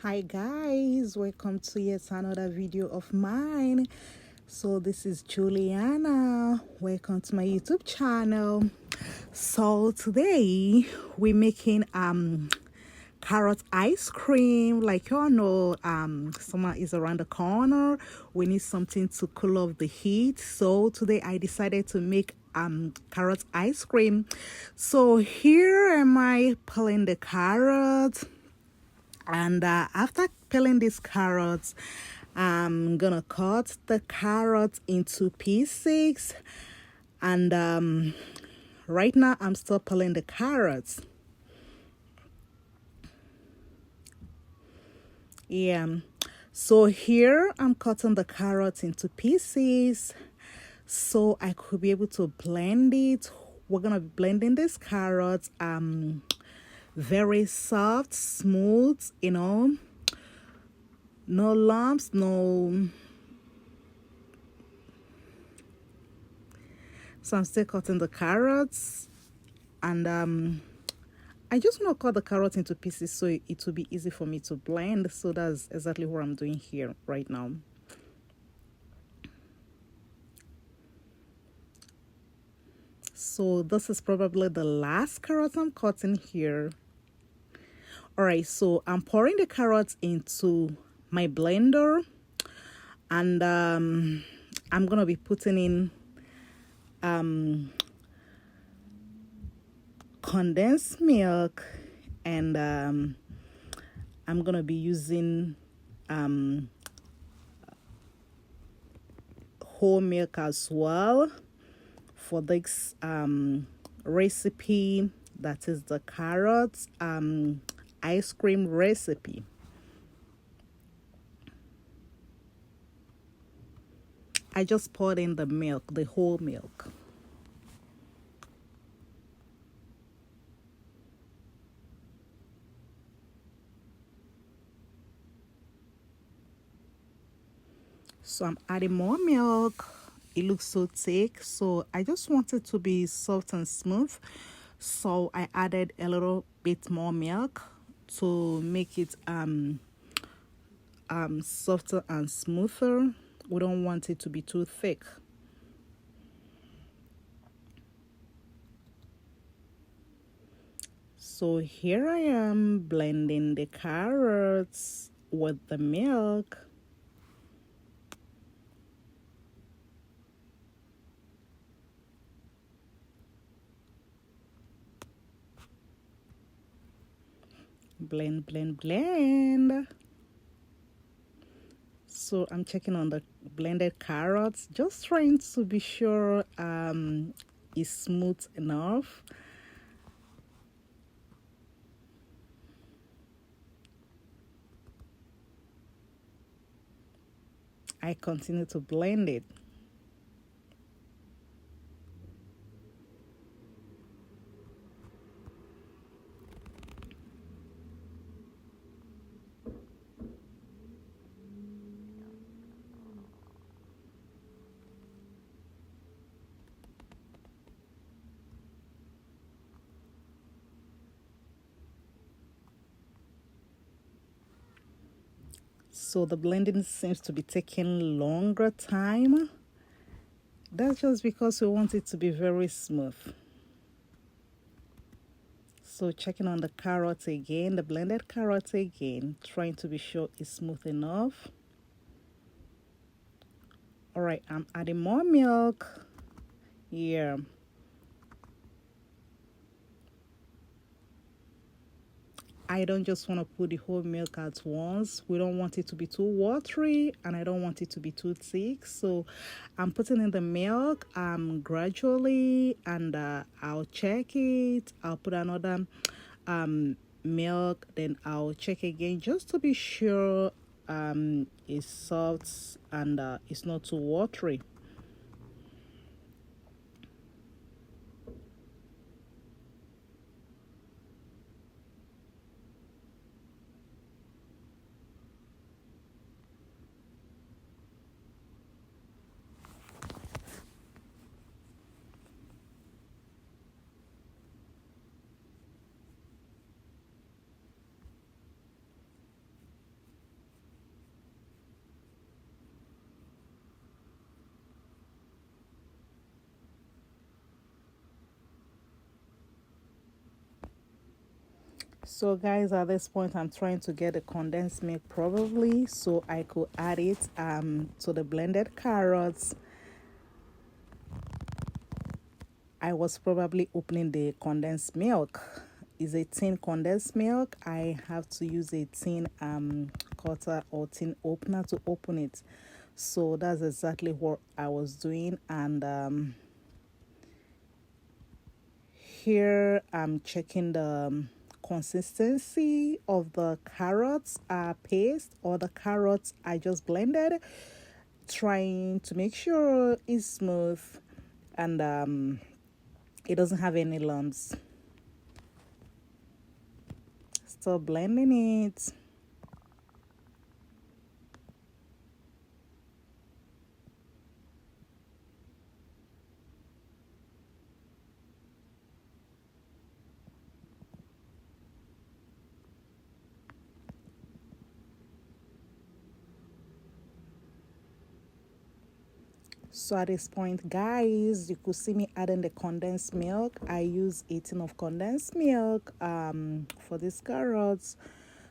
Hi guys, welcome to yet another video of mine. So this is Juliana. Welcome to my YouTube channel. So today we're making carrot ice cream. Like you all know, summer is around the corner. We need something to cool off the heat. So today I decided to make carrot ice cream. So here am I peeling the carrot. And after peeling these carrots, I'm gonna cut the carrots into pieces. And right now I'm still peeling the carrots. Yeah. So here I'm cutting the carrots into pieces so I could be able to blend it. We're gonna be blending these carrots very soft, smooth, no lumps, no. So I'm still cutting the carrots, and I just want to cut the carrot into pieces so it will be easy for me to blend. So that's exactly what I'm doing here right now. So this is probably the last carrot I'm cutting here. All right, so I'm pouring the carrots into my blender, and I'm gonna be putting in condensed milk, and I'm gonna be using whole milk as well for this recipe, that is the carrot ice cream recipe. I just poured in the milk, the whole milk. So I'm adding more milk. It looks so thick, so I just want it to be soft and smooth. So I added a little bit more milk to make it softer and smoother. We don't want it to be too thick. So here I am blending the carrots with the milk. Blend, blend, blend. So I'm checking on the blended carrots, just trying to be sure it's smooth enough. I continue to blend it. So the blending seems to be taking longer time. That's just because we want it to be very smooth. So checking on the carrots again, the blended carrots again, trying to be sure it's smooth enough. All right, I'm adding more milk. Yeah. I don't just want to put the whole milk at once. We don't want it to be too watery, and I don't want it to be too thick. So I'm putting in the milk gradually, and I'll check it. I'll put another milk, then I'll check again just to be sure it's soft and it's not too watery. So guys, at this point I'm trying to get a condensed milk probably so I could add it to the blended carrots. I was probably opening the condensed milk. Is a tin condensed milk. I have to use a tin cutter or tin opener to open it. So that's exactly what I was doing. And here I'm checking the consistency of the carrots paste or the carrots I just blended, trying to make sure it's smooth and it doesn't have any lumps. Still blending it. So at this point, guys, you could see me adding the condensed milk. I use 18 of condensed milk for these carrots.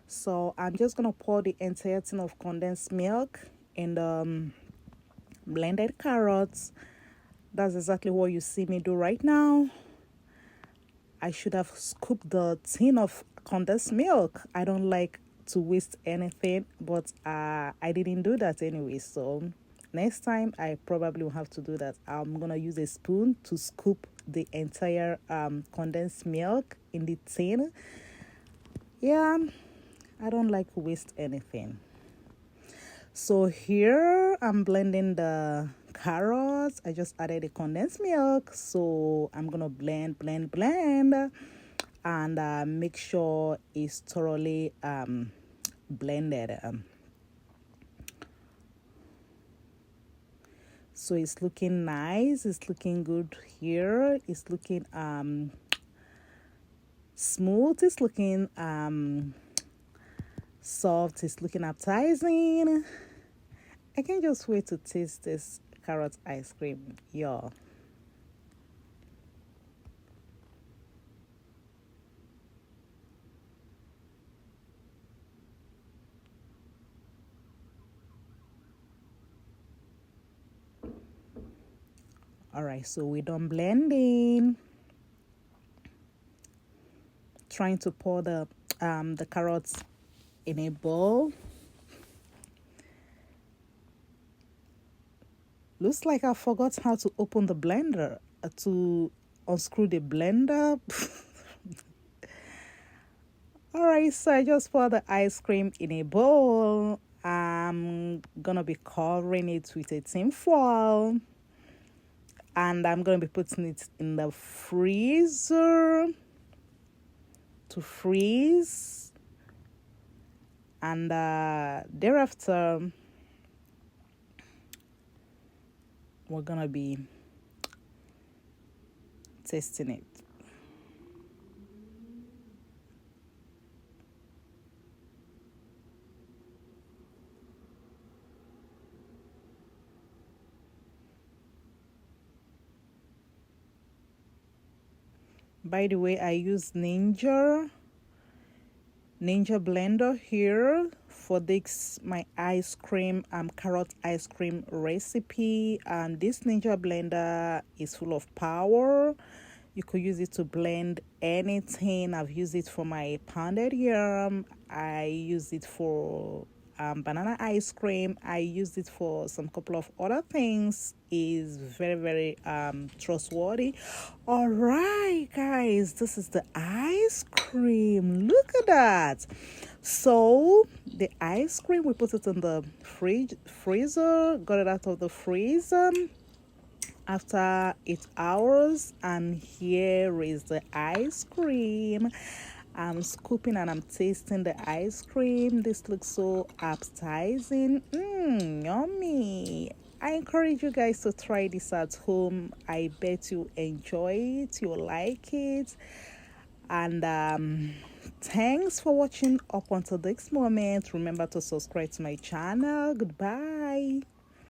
So I'm just gonna pour the entire tin of condensed milk in the blended carrots. That's exactly what you see me do right now. I should have scooped the tin of condensed milk. I don't like to waste anything, but I didn't do that anyway. So next time I probably will have to do that. I'm gonna use a spoon to scoop the entire condensed milk in the tin. Yeah, I don't like to waste anything. So here I'm blending the carrots. I just added the condensed milk. So I'm gonna blend and make sure it's thoroughly blended. So it's looking nice. It's looking good here. It's looking smooth. It's looking soft. It's looking appetizing. I can't just wait to taste this carrot ice cream, y'all. All right, so we're done blending. Trying to pour the carrots in a bowl. Looks like I forgot how to open the blender to unscrew the blender. All right, so I just pour the ice cream in a bowl. I'm gonna be covering it with a tin foil, and I'm gonna be putting it in the freezer to freeze, and thereafter we're gonna be tasting it. By the way, I use Ninja blender here for this my ice cream carrot ice cream recipe. And this Ninja blender is full of power. You could use it to blend anything. I've used it for my pounded yam. I use it for banana ice cream. I used it for some couple of other things. Is very, very trustworthy. All right, guys, this is the ice cream. Look at that. So the ice cream, we put it in the freezer, got it out of the freezer after 8 hours, and here is the ice cream. I'm scooping and I'm tasting the ice cream. This looks so appetizing. Yummy. I encourage you guys to try this at home. I bet you enjoy it, you'll like it. And thanks for watching up until this moment. Remember to subscribe to my channel. Goodbye.